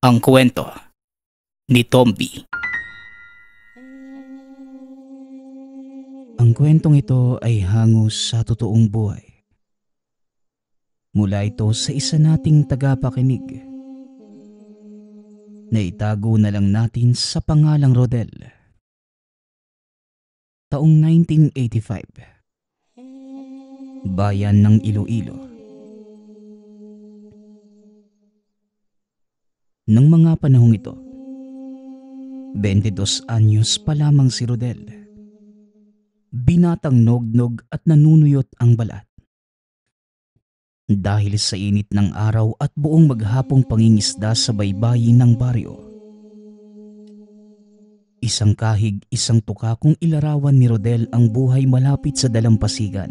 Ang kwento ni Tomby. Ang kwentong ito ay hangos sa totoong buhay. Mula ito sa isa nating tagapakinig. Naitago na lang natin sa pangalang Rodel. Taong 1985. Bayan ng Iloilo. Nang mga panahong ito, 22 anyos pa lamang si Rodel. Binatang nognog at nanunuyot ang balat. Dahil sa init ng araw at buong maghapong pangingisda sa baybayin ng baryo. Isang kahig, isang tuka kung ilarawan ni Rodel ang buhay malapit sa dalampasigan.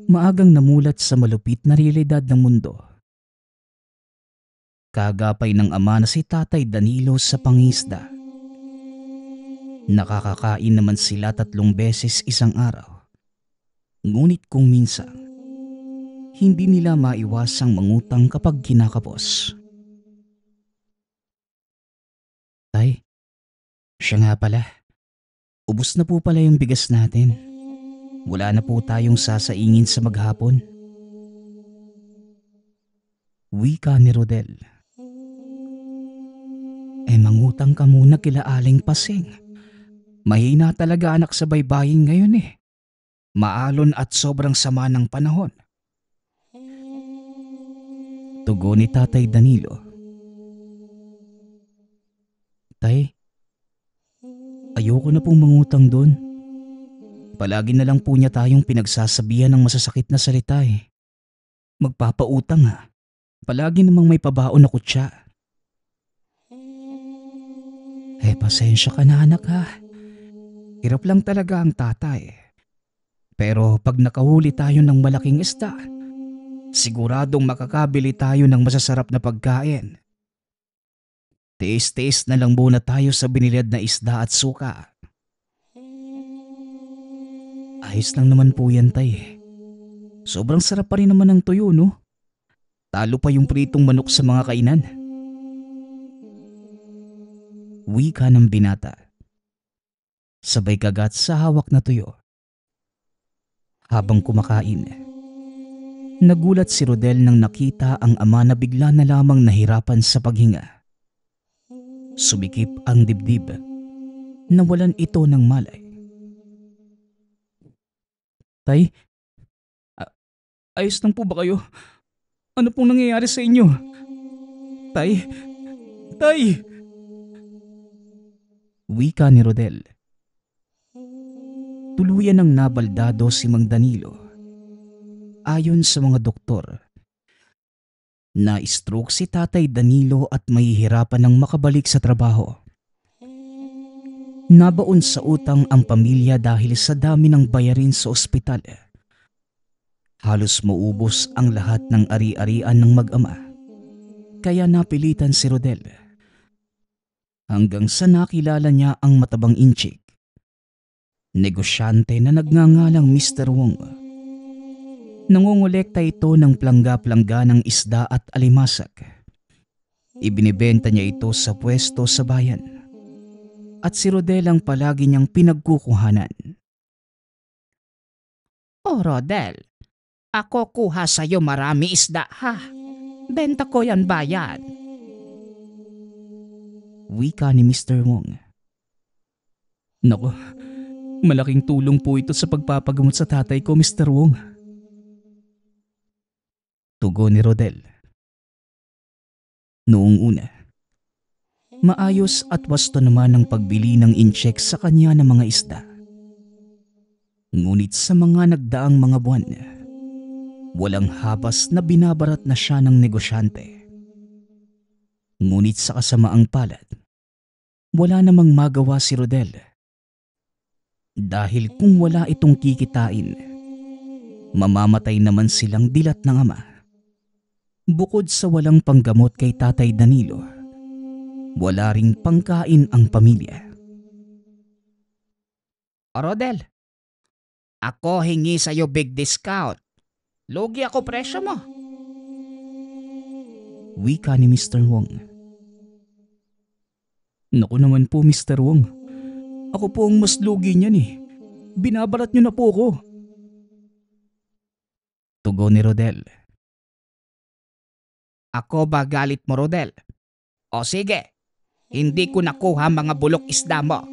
Maagang namulat sa malupit na realidad ng mundo. Kagapay ng ama na si Tatay Danilo sa pangisda. Nakakakain naman sila 3 beses isang araw. Ngunit kung minsan, hindi nila maiwasang mangutang kapag kinakapos. Tay, siya nga pala. Ubus na po pala yung bigas natin. Wala na po tayong sasaingin sa maghapon. Wika ni Rodel. Mangutang ka muna kila Aling Pasing. Mahina talaga anak sa baybayin ngayon eh. Maalon at sobrang sama ng panahon. Tugon ni Tatay Danilo. Tay, ayoko na pong mangutang doon. Palagi na lang po niya tayong pinagsasabihan ng masasakit na salita eh. Magpapautang ha. Palagi namang may pabaon na kutsa. Pasensya ka na anak ha. Hirap lang talaga ang tatay. Pero pag nakahuli tayo ng malaking isda, siguradong makakabili tayo ng masasarap na pagkain. Tiis-tiis na lang muna tayo sa binilad na isda at suka. Ayos lang naman po yan tay. Sobrang sarap pa rin naman ng tuyo no? Talo pa yung pritong manok sa mga kainan. Wika ng binata. Sabay kagat sa hawak na tuyo. Habang kumakain, nagulat si Rodel nang nakita ang ama na bigla na lamang nahirapan sa paghinga. Sumikip ang dibdib. Nawalan ito ng malay. Tay, ayos lang po ba kayo? Ano pong nangyayari sa inyo? Tay, tay! Wika ni Rodel. Tuluyan ng nabaldado si Mang Danilo. Ayon sa mga doktor, na-stroke si Tatay Danilo at mahihirapan ng makabalik sa trabaho. Nabaon sa utang ang pamilya dahil sa dami ng bayarin sa ospital. Halos maubos ang lahat ng ari-arian ng mag-ama. Kaya napilitan si Rodel. Hanggang sa nakilala niya ang matabang inchik. Negosyante na nagngangalang Mr. Wong. Nangongolekta ito ng plangga-plangga ng isda at alimasak. Ibinibenta niya ito sa pwesto sa bayan. At si Rodel ang palagi niyang pinagkukuhanan. Oh Rodel, ako kuha sa'yo marami isda ha. Benta ko yan bayan. Wika ni Mr. Wong. Nako, malaking tulong po ito sa pagpapagamot sa tatay ko, Mr. Wong. Tugon ni Rodel. Noong una, maayos at wasto naman ang pagbili ng incheck sa kanya ng mga isda. Ngunit sa mga nagdaang mga buwan, walang habas na binabarat na siya ng negosyante. Ngunit sa kasamaang palad, wala namang magawa si Rodel. Dahil kung wala itong kikitain, mamamatay naman silang dilat ng ama. Bukod sa walang panggamot kay Tatay Danilo, wala ring pangkain ang pamilya. Rodel, ako hingi sa'yo big discount. Lugi ako presyo mo. Wika ni Mr. Wong. Naku naman po, Mr. Wong. Ako po ang mas lugi niyan eh. Binabarat niyo na po ako. Tugon ni Rodel. Ako ba galit mo, Rodel? O sige, hindi ko nakuha mga bulok isda mo.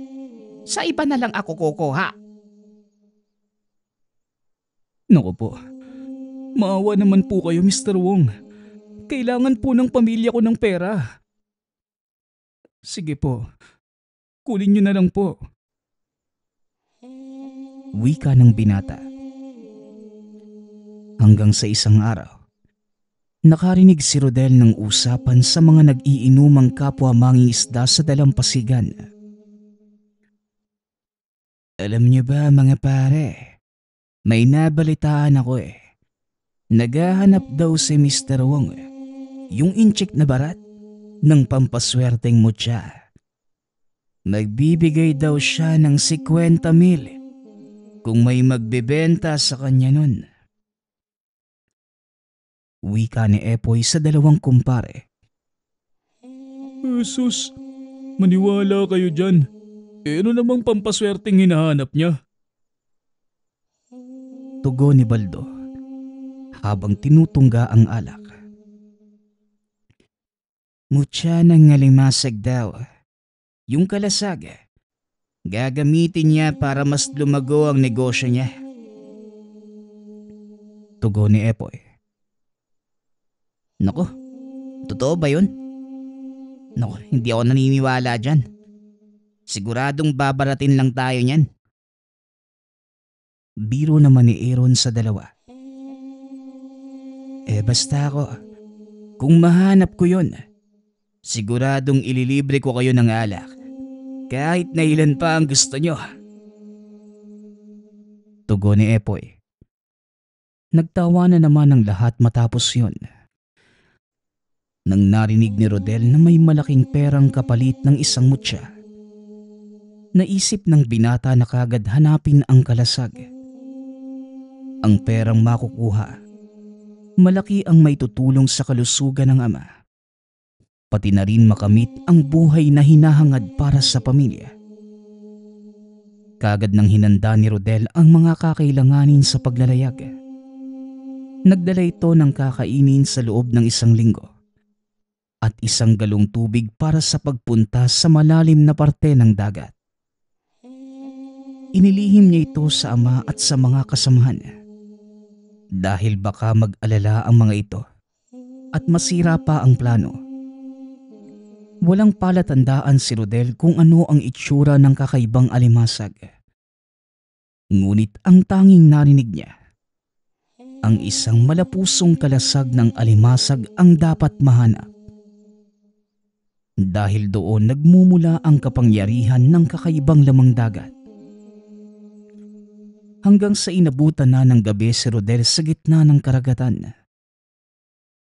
Sa iba na lang ako kukuha. Naku po. Maawa naman po kayo, Mr. Wong. Kailangan po ng pamilya ko ng pera. Sige po. Kunin niyo na lang po. Wika ng binata. Hanggang sa isang araw, nakarinig si Rodel ng usapan sa mga nag-iinumang kapwa mangingisda sa dalampasigan. Alam niyo ba mga pare, may nabalitaan ako eh. Naghahanap daw si Mr. Wong, yung incheck na barat, ng pampaswerteng mutya. Magbibigay daw siya ng 50,000 kung may magbebenta sa kanya nun. Wika ni Epoy sa dalawang kumpare. Jesus, maniwala kayo dyan. Ano namang pampaswerteng hinahanap niya? Tugon ni Baldo habang tinutungga ang alak. Mutya ng ngalimasag daw. Yung kalasag, gagamitin niya para mas lumago ang negosyo niya. Tugon ni Epoy. Naku, totoo ba yun? Naku, hindi ako naniniwala dyan. Siguradong babaratin lang tayo niyan. Biro naman ni Aaron sa dalawa. Basta ako, kung mahanap ko yun, siguradong ililibre ko kayo ng alak. Kahit na ilan pa ang gusto nyo. Tugon ni Epoy. Nagtawa na naman ang lahat matapos yun. Nang narinig ni Rodel na may malaking perang kapalit ng isang mutya, naisip ng binata na kagad hanapin ang kalasag. Ang perang makukuha, malaki ang may tutulong sa kalusugan ng ama. Pati na rin makamit ang buhay na hinahangad para sa pamilya. Kagad nang hinanda ni Rodel ang mga kakailanganin sa paglalayag. Nagdala ito ng kakainin sa loob ng 1 linggo at 1 galong tubig para sa pagpunta sa malalim na parte ng dagat. Inilihim niya ito sa ama at sa mga kasamahan dahil baka mag-alala ang mga ito at masira pa ang plano. Walang palatandaan si Rodel kung ano ang itsura ng kakaibang alimasag. Ngunit ang tanging narinig niya, ang isang malapusong kalasag ng alimasag ang dapat mahanap. Dahil doon nagmumula ang kapangyarihan ng kakaibang lamang dagat. Hanggang sa inabutan na ng gabi si Rodel sa gitna ng karagatan.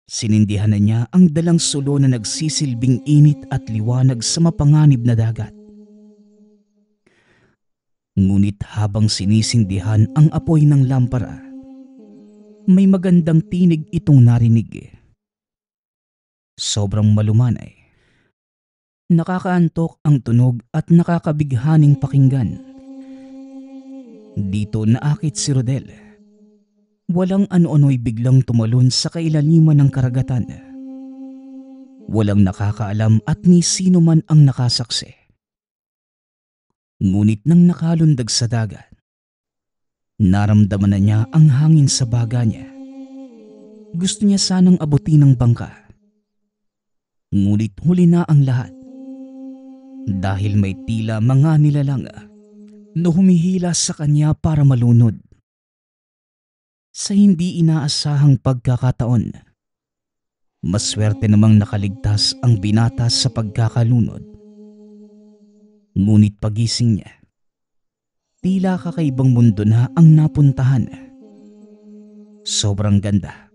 Sinindihan na niya ang dalang sulo na nagsisilbing init at liwanag sa mapanganib na dagat. Ngunit habang sinisindihan ang apoy ng lampara, may magandang tinig itong narinig. Sobrang malumanay. Nakakaantok ang tunog at nakakabighaning pakinggan. Dito naakit si Rodel. Walang ano-ano'y biglang tumalon sa kailaliman ng karagatan. Walang nakakaalam at ni sino man ang nakasaksi. Ngunit nang nakalundag sa dagat, naramdaman na niya ang hangin sa baga niya. Gusto niya sanang abutin ng bangka. Ngunit huli na ang lahat. Dahil may tila mga nilalang na humihila sa kanya para malunod. Sa hindi inaasahang pagkakataon, maswerte namang nakaligtas ang binata sa pagkakalunod. Ngunit pagising niya, tila kakaibang mundo na ang napuntahan. Sobrang ganda.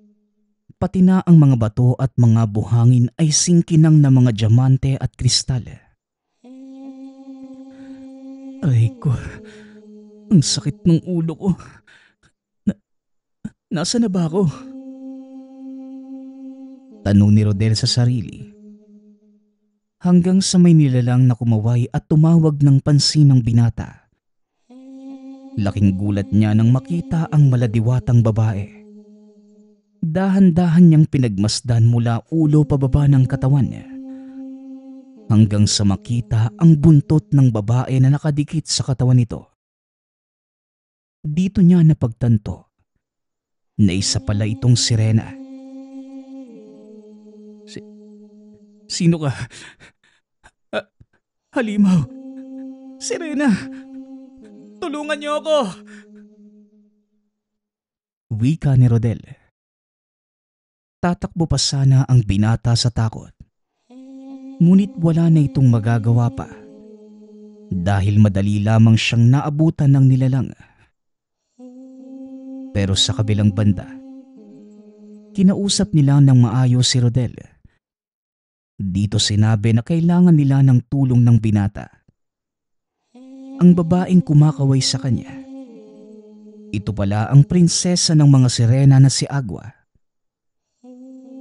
Pati na ang mga bato at mga buhangin ay singkinang na mga diamante at kristal. Ay ko, ang sakit ng ulo ko. Nasaan na ba ako? Tanong ni Rodel sa sarili. Hanggang sa may nilalang na kumaway at tumawag ng pansin ng binata. Laking gulat niya nang makita ang maladiwatang babae. Dahan-dahan niyang pinagmasdan mula ulo pababa ng katawan niya. Hanggang sa makita ang buntot ng babae na nakadikit sa katawan nito. Dito niya napagtanto na isa pala itong sirena. Sino ka? Halimaw! Sirena! Tulungan niyo ako! Wika ni Rodel. Tatakbo pa sana ang binata sa takot. Ngunit wala na itong magagawa pa. Dahil madali lamang siyang naabutan ng nilalang. Pero sa kabilang banda, kinausap nila ng maayos si Rodel. Dito sinabi na kailangan nila ng tulong ng binata. Ang babaeng kumakaway sa kanya. Ito pala ang prinsesa ng mga sirena na si Agua.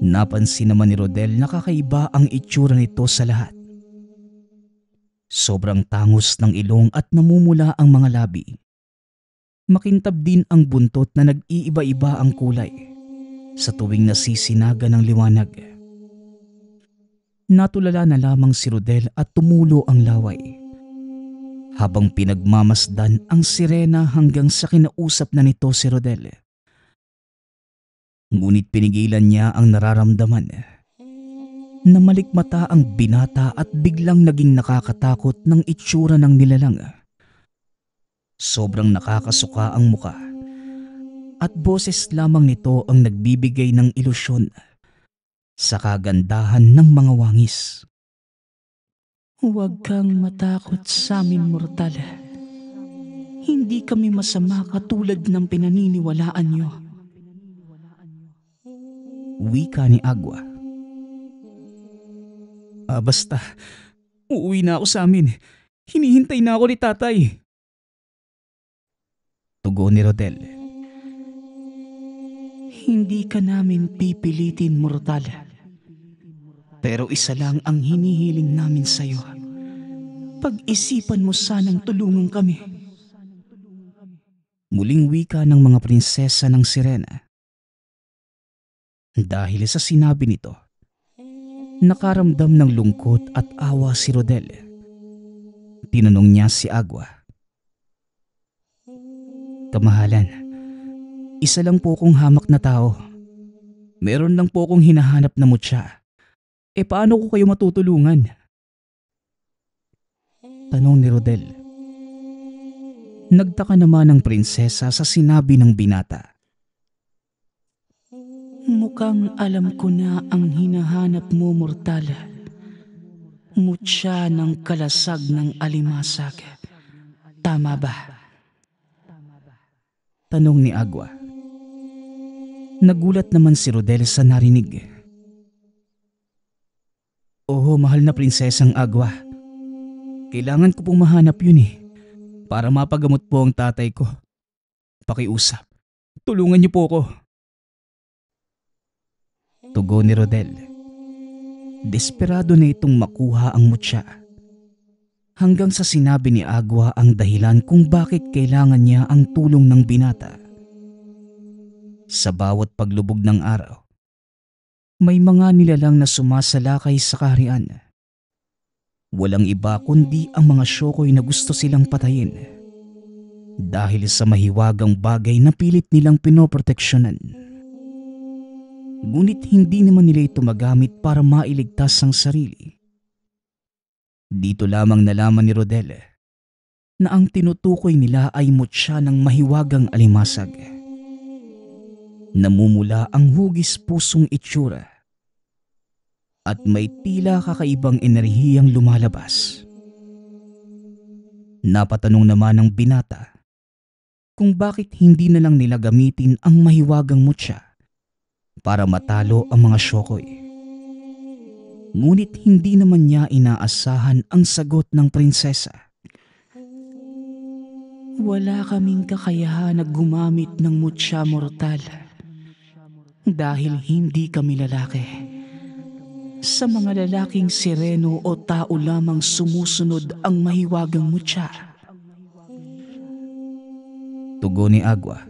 Napansin naman ni Rodel na kakaiba ang itsura nito sa lahat. Sobrang tangos ng ilong at namumula ang mga labi. Makintab din ang buntot na nag-iiba-iba ang kulay sa tuwing nasisinaga ng liwanag. Natulala na lamang si Rodel at tumulo ang laway. Habang pinagmamasdan ang sirena hanggang sa kinausap na nito si Rodel. Ngunit pinigilan niya ang nararamdaman. Namalikmata ang binata at biglang naging nakakatakot ng itsura ng nilalang. Sobrang nakakasuka ang muka at boses lamang nito ang nagbibigay ng ilusyon sa kagandahan ng mga wangis. Huwag kang matakot sa amin, mortal. Hindi kami masama katulad ng pinaniniwalaan niyo. Wika ni Agua. Basta, uuwi na ako sa amin. Hinihintay na ako ni tatay. Tugon ni Rodel. Hindi ka namin pipilitin, mortal. Pero isa lang ang hinihiling namin sa'yo. Pag-isipan mo sanang tulungan kami. Muling wika ng mga prinsesa ng sirena. Dahil sa sinabi nito, nakaramdam ng lungkot at awa si Rodel. Tinanong niya si Agua. Kamahalan, isa lang po kong hamak na tao. Meron lang po kong hinahanap na mutya. Paano ko kayo matutulungan? Tanong ni Rodel. Nagtaka naman ang prinsesa sa sinabi ng binata. Mukhang alam ko na ang hinahanap mo, mortal. Mutya ng kalasag ng alimasag. Tama ba? Tanong ni Agua. Nagulat naman si Rodel sa narinig. Oo, mahal na prinsesang Agua. Kailangan ko pong mahanap yun para mapagamot po ang tatay ko. Pakiusap, tulungan niyo po ako. Tugon ni Rodel. Desperado na itong makuha ang mutya. Hanggang sa sinabi ni Agua ang dahilan kung bakit kailangan niya ang tulong ng binata. Sa bawat paglubog ng araw, may mga nilalang na sumasalakay sa kaharian. Walang iba kundi ang mga syokoy na gusto silang patayin. Dahil sa mahiwagang bagay na pilit nilang pinoproteksyonan. Ngunit hindi naman nila ito magamit para mailigtas ang sarili. Dito lamang nalaman ni Rodel na ang tinutukoy nila ay mutya ng mahiwagang alimasag. Namumula ang hugis pusong itsura at may tila kakaibang enerhiyang lumalabas. Napatanong naman ng binata kung bakit hindi na lang nila gamitin ang mahiwagang mutya para matalo ang mga syokoy. Ngunit hindi naman niya inaasahan ang sagot ng prinsesa. Wala kaming kakayahan na gumamit ng mutya, mortal. Dahil hindi kami lalaki Sa mga lalaking sireno o tao lamang sumusunod ang mahiwagang mutya. Tugon ni Agua.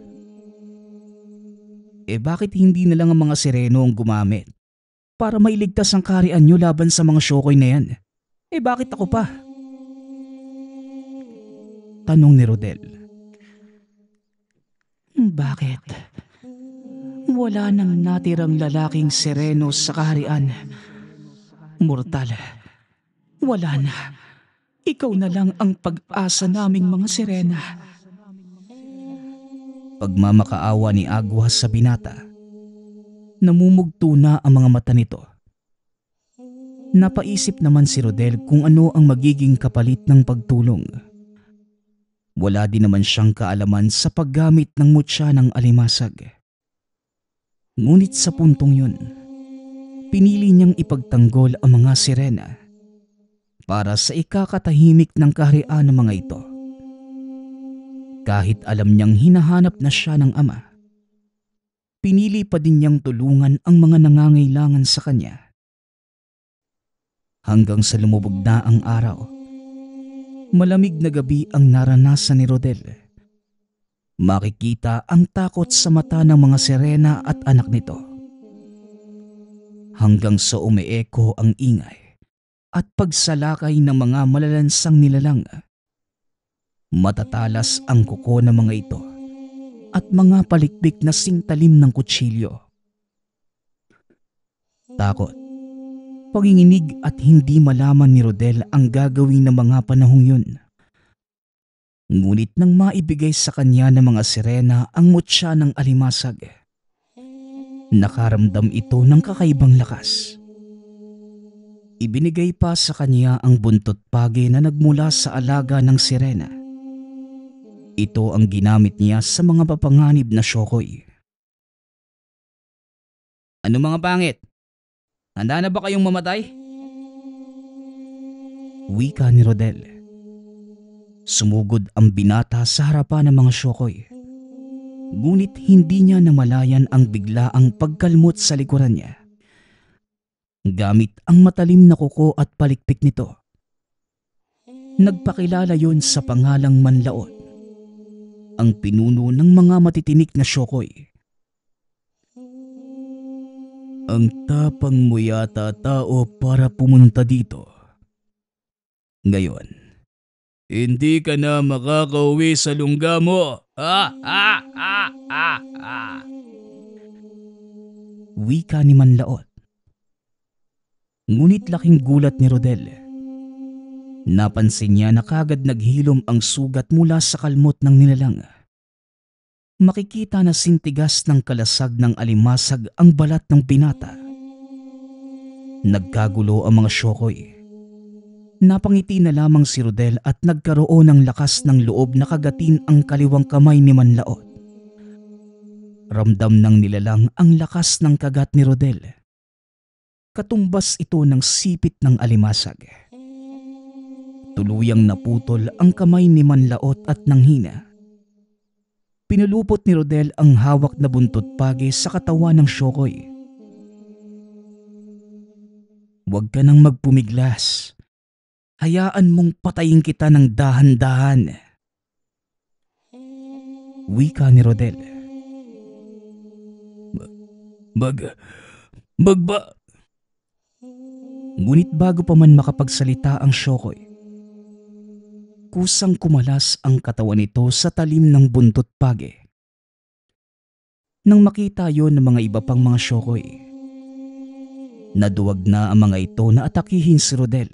Bakit hindi na lang ang mga sireno ang gumamit para mailigtas ang kaharian nyo laban sa mga Shokoy na yan? Bakit ako pa? Tanong ni Rodel. Bakit? Wala nang natirang lalaking sireno sa kaharian. Mortal, wala na. Ikaw na lang ang pag-asa naming mga sirena. Pagmamakaawa ni Agua sa binata. Namumugto na ang mga mata nito. Napaisip naman si Rodel kung ano ang magiging kapalit ng pagtulong. Wala din naman siyang kaalaman sa paggamit ng mutya ng alimasag. Ngunit sa puntong yun, pinili niyang ipagtanggol ang mga sirena para sa ikakatahimik ng kaharian ng mga ito. Kahit alam niyang hinahanap na siya ng ama, pinili pa din niyang tulungan ang mga nangangailangan sa kanya. Hanggang sa lumubog na ang araw, malamig na gabi ang naranasan ni Rodel. Makikita ang takot sa mata ng mga sirena at anak nito. Hanggang sa umeeko ang ingay at pagsalakay ng mga malalansang nilalang. Matatalas ang kuko ng mga ito at mga palikpik na singtalim ng kutsilyo. Takot, panginginig at hindi malaman ni Rodel ang gagawin ng mga panahong yun. Ngunit nang maibigay sa kanya ng mga sirena ang mutya ng alimasag, nakaramdam ito ng kakaibang lakas. Ibinigay pa sa kanya ang buntot pagi na nagmula sa alaga ng sirena. Ito ang ginamit niya sa mga papanganib na Shokoy. Ano mga pangit? Handa na ba kayong mamatay? Wika ni Rodel. Sumugod ang binata sa harapan ng mga Shokoy. Ngunit hindi niya namalayan ang biglaang pagkalmot sa likuran niya. Gamit ang matalim na kuko at palikpik nito, nagpakilala yon sa pangalang Manlaot, ang pinuno ng mga matitinik na Shokoy. Ang tapang mo yata tao para pumunta dito. Ngayon, hindi ka na makakauwi sa lungga mo. Wika ni Manlaot. Ngunit laking gulat ni Rodel. Napansin niya na kagad naghilom ang sugat mula sa kalmot ng nilalang. Makikita na sintigas ng kalasag ng alimasag ang balat ng binata. Nagkagulo ang mga Shokoy. Napangiti na lamang si Rodel at nagkaroon ng lakas ng loob na kagatin ang kaliwang kamay ni Manlaot. Ramdam ng nilalang ang lakas ng kagat ni Rodel. Katumbas ito ng sipit ng alimasag. Tuluyang naputol ang kamay ni Manlaot at nanghina. Pinulupot ni Rodel ang hawak na buntot pagi sa katawan ng Shokoy. Huwag ka nang magpumiglas. Hayaan mong patayin kita ng dahan-dahan. Wika ni Rodel. Ngunit bago pa man makapagsalita ang Shokoy, kusang kumalas ang katawan nito sa talim ng buntot pagi. Nang makita yon ng mga iba pang mga Shokoy, naduwag na ang mga ito na atakihin si Rodel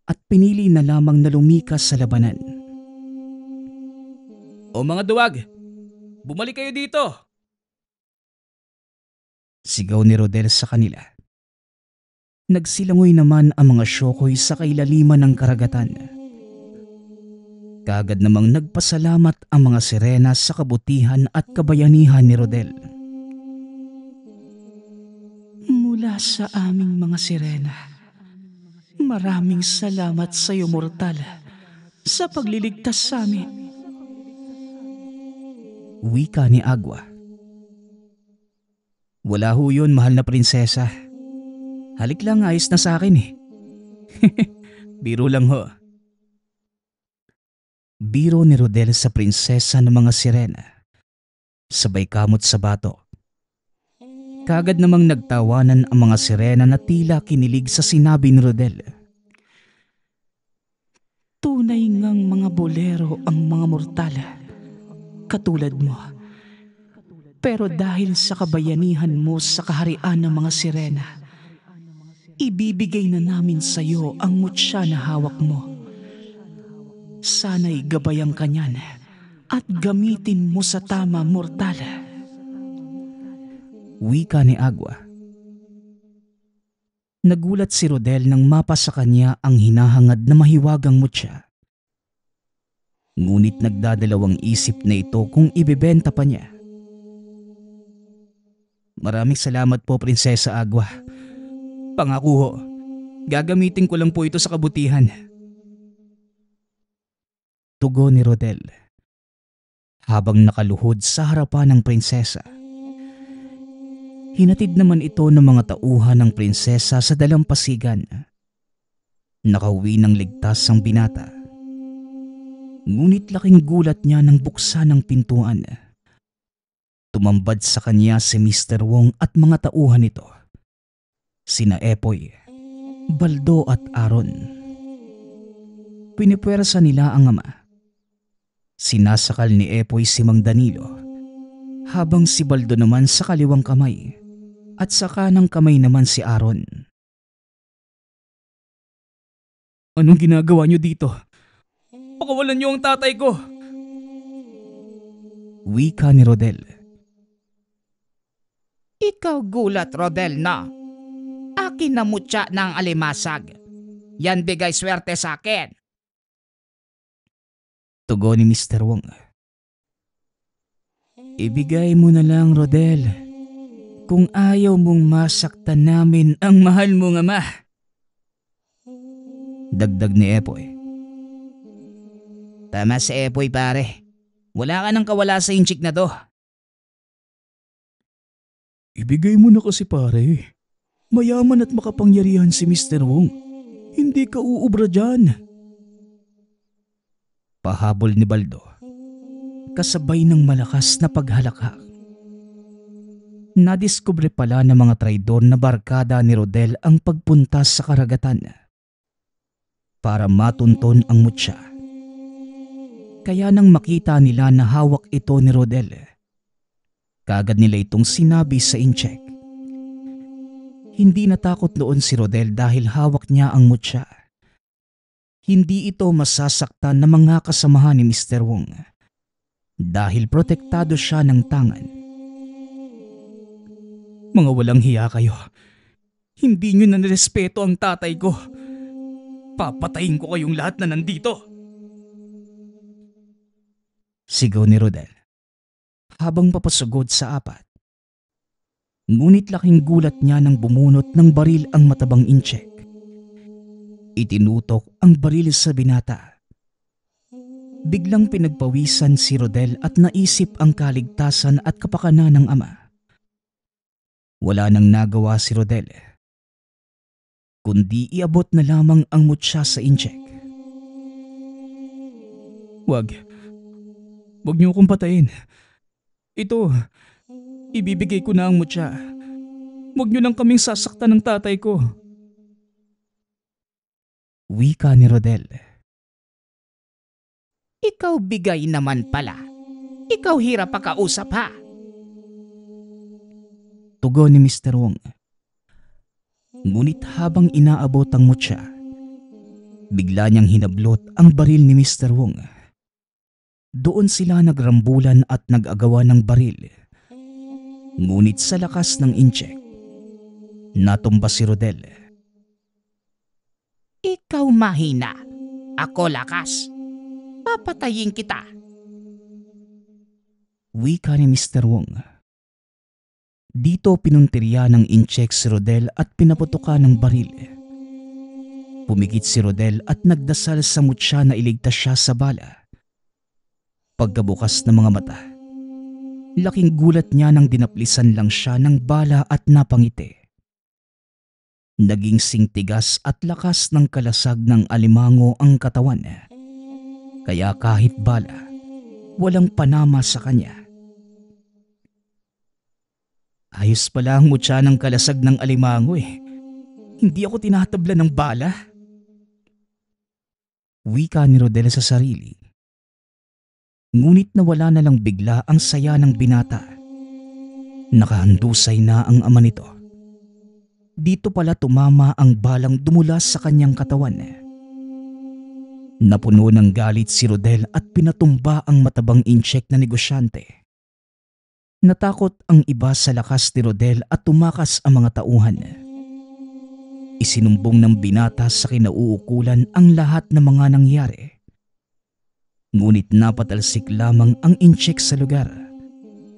at pinili na lamang na lumikas sa labanan. O mga duwag, bumalik kayo dito! Sigaw ni Rodel sa kanila. Nagsilangoy naman ang mga Shokoy sa kailaliman ng karagatan. Kagad namang nagpasalamat ang mga sirena sa kabutihan at kabayanihan ni Rodel. Mula sa aming mga sirena, maraming salamat sa iyo, Mortal, sa pagliligtas sa amin. Wika ni Agua. Wala ho yun, mahal na prinsesa. Halik lang, ayos na sa akin eh. Biro lang ho. Biro ni Rodel sa prinsesa ng mga sirena. Sabay kamot sa bato. Kagad namang nagtawanan ang mga sirena na tila kinilig sa sinabi ni Rodel. Tunay ngang mga bolero ang mga mortal, katulad mo. Pero dahil sa kabayanihan mo sa kaharian ng mga sirena, ibibigay na namin sa iyo ang mutya na hawak mo. Sana'y gabayan ka niyan at gamitin mo sa tama, mortal. Wika ni Agua. Nagulat si Rodel nang mapa sa kanya ang hinahangad na mahiwagang mutya. Ngunit nagdadalawang isip na ito kung ibebenta pa niya. Maraming salamat po, Prinsesa Agua. Pangako ho, gagamitin ko lang po ito sa kabutihan. Tugon ni Rodel habang nakaluhod sa harapan ng prinsesa. Hinatid naman ito ng mga tauhan ng prinsesa sa dalampasigan. Nakauwi ng ligtas ang binata. Ngunit laking gulat niya nang buksan ang pintuan. Tumambad sa kanya si Mr. Wong at mga tauhan nito. Sina Epoy, Baldo at Aaron. Pinipwersa nila ang ama. Sinasakal ni Epoy si Mang Danilo, habang si Baldo naman sa kaliwang kamay at sa kanang kamay naman si Aaron. Anong ginagawa niyo dito? Pakawalan niyo ang tatay ko! Wika ni Rodel. Ikaw gulat, Rodel, na. Akin na mutya ng alimasag. Yan bigay swerte sa akin. Tugon ni Mr. Wong. Ibigay mo na lang, Rodel. Kung ayaw mong masaktan namin ang mahal mong ama. Dagdag ni Epoy. Tama si Epoy, pare. Wala ka nang kawala sa inchik na to. Ibigay mo na kasi, pare. Mayaman at makapangyarihan si Mr. Wong. Hindi ka uubra dyan. Pahabol ni Baldo, kasabay ng malakas na paghalakak. Nadiskubre pala ng mga traidor na barkada ni Rodel ang pagpunta sa karagatan para matunton ang mutya. Kaya nang makita nila na hawak ito ni Rodel, kagad nila itong sinabi sa incheck. Hindi natakot noon si Rodel dahil hawak niya ang mutya. Hindi ito masasaktan ng mga kasamahan ni Mr. Wong dahil protektado siya ng tangan. Mga walang hiya kayo. Hindi nyo na nirespeto ang tatay ko. Papatayin ko kayong lahat na nandito. Sigaw ni Rodel habang papasugod sa apat. Ngunit laking gulat niya nang bumunot ng baril ang matabang incheck. Itinutok ang baril sa binata. Biglang pinagpawisan si Rodel at naisip ang kaligtasan at kapakanan ng ama. Wala nang nagawa si Rodel, kundi iabot na lamang ang mutya sa incheck. Wag niyo akong patayin. Ito, ibibigay ko na ang mutya. Wag niyo lang kaming sasaktan ng tatay ko. Wika ni Rodel. Ikaw bigay naman pala. Ikaw hirap pakausap, ha? Tugon ni Mr. Wong. Ngunit habang inaabot ang mutya, bigla niyang hinablot ang baril ni Mr. Wong. Doon sila nagrambulan at nag-agawa ng baril. Ngunit sa lakas ng incheck, natumba si Rodel. Ikaw mahina. Ako lakas. Papatayin kita. Wika ni Mr. Wong. Dito pinuntirya ng incheck si Rodel at pinaputukan ng baril. Pumikit si Rodel at nagdasal sa mutya na iligtas siya sa bala. Pagkabukas ng mga mata, laking gulat niya nang dinaplisan lang siya ng bala at napangiti. Naging singtigas at lakas ng kalasag ng alimango ang katawan. Kaya kahit bala, walang panama sa kanya. Ayos pala ang mutya ng kalasag ng alimango eh. Hindi ako tinatabla ng bala. Wika ni Rodel sa sarili. Ngunit nawala na lang bigla ang saya ng binata. Nakahandusay na ang ama nito. Dito pala tumama ang balang dumulas sa kanyang katawan. Napuno ng galit si Rodel at pinatumba ang matabang incheck na negosyante. Natakot ang iba sa lakas ni Rodel at tumakas ang mga tauhan. Isinumbong ng binata sa kinauukulan ang lahat ng mga nangyari. Ngunit napatalsik lamang ang incheck sa lugar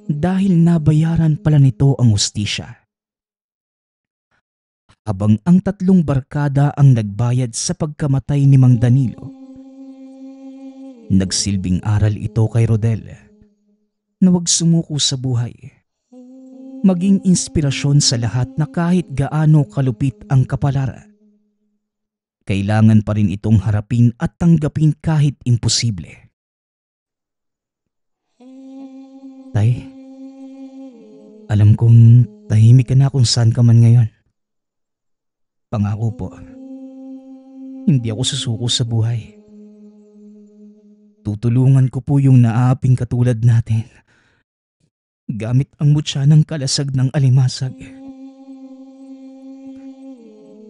dahil nabayaran pala nito ang hustisya. Habang ang 3 barkada ang nagbayad sa pagkamatay ni Mang Danilo, nagsilbing aral ito kay Rodel na huwag sumuko sa buhay. Maging inspirasyon sa lahat na kahit gaano kalupit ang kapalaran, kailangan pa rin itong harapin at tanggapin kahit imposible. Tay, alam kong tahimik ka na kung saan ka man ngayon. Pangako po, hindi ako susuko sa buhay. Tutulungan ko po yung naaaping katulad natin gamit ang mutya ng kalasag ng alimasag.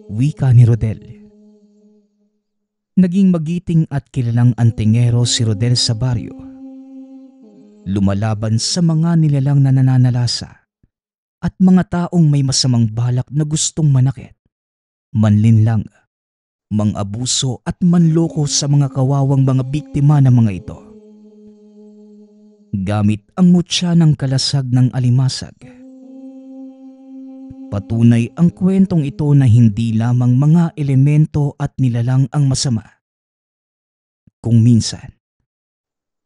Wika ni Rodel. Naging magiting at kilalang antingero si Rodel sa baryo. Lumalaban sa mga nilalang na nananalasa at mga taong may masamang balak na gustong manakit, manlinlang, mang-abuso at manloko sa mga kawawang mga biktima ng mga ito. Gamit ang mutya ng kalasag ng alimasag. Patunay ang kwentong ito na hindi lamang mga elemento at nilalang ang masama. Kung minsan,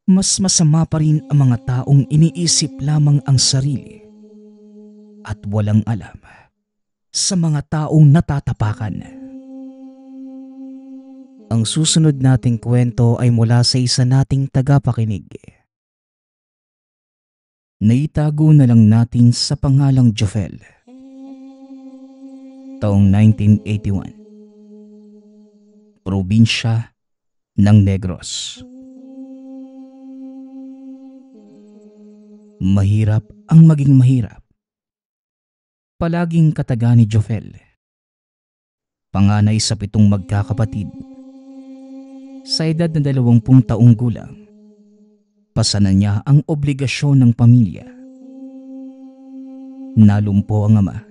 mas masama pa rin ang mga taong iniisip lamang ang sarili at walang alam sa mga taong natatapakan. Ang susunod nating kwento ay mula sa isa nating tagapakinig. Naitago na lang natin sa pangalang Jofel. Taong 1981. Probinsya ng Negros. Mahirap ang maging mahirap. Palaging kataga ni Jofel. Panganay sa 7 magkakapatid. Sa edad na 20 taong gulang, pasanan niya ang obligasyon ng pamilya. Nalumpo ang ama,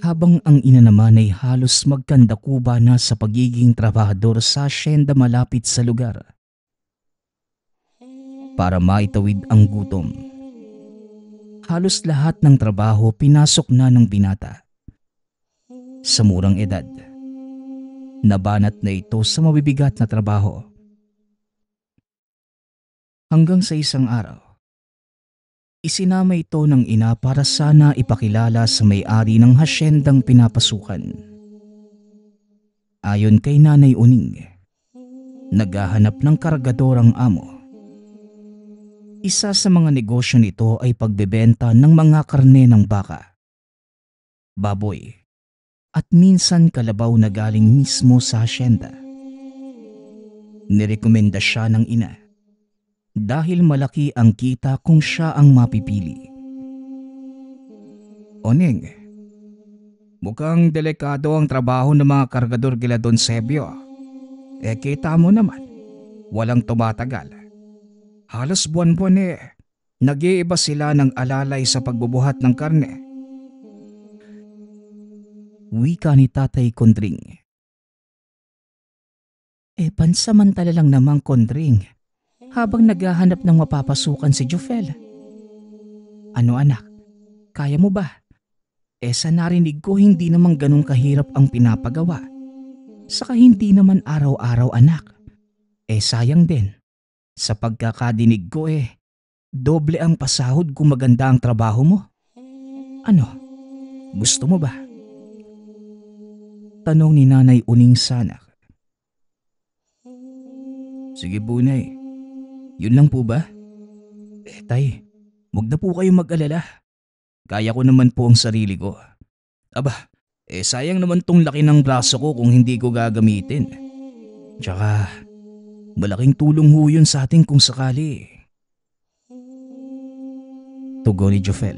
habang ang ina naman ay halos magkandakuba na sa pagiging trabahador sa asyenda malapit sa lugar. Para maitawid ang gutom, halos lahat ng trabaho pinasok na ng binata. Sa murang edad, nabanat na ito sa mabibigat na trabaho. Hanggang sa isang araw, isinama ito ng ina para sana ipakilala sa may-ari ng hasyendang pinapasukan. Ayon kay Nanay Uning, naghahanap ng kargador ang amo. Isa sa mga negosyo nito ay pagbebenta ng mga karne ng baka, baboy, at minsan kalabaw na galing mismo sa hasyenda. Nirekomenda siya ng ina dahil malaki ang kita kung siya ang mapipili. Oning, mukhang delikado ang trabaho ng mga kargador gila Don Sebio. Kita mo naman, walang tumatagal. Halos buwan-buwan nag-iiba sila ng alalay sa pagbubuhat ng karne. Wika ni Tatay Kondring. Pansamantala lang namang Kondring, habang naghahanap ng mapapasukan si Jofel. Ano anak, kaya mo ba? Sa narinig ko hindi naman ganun kahirap ang pinapagawa. Saka hindi naman araw-araw anak. Sayang din. Sa pagkakadinig ko doble ang pasahod kung maganda ang trabaho mo. Ano, gusto mo ba? Tanong ni Nanay Uning sa anak. Sige po, Nay. Yun lang po ba? Tay, huwag na po kayong mag-alala. Kaya ko naman po ang sarili ko. Aba, sayang naman tong laki ng braso ko kung hindi ko gagamitin. Tsaka, malaking tulong ho yun sa atin kung sakali. Tugon ni Jofel.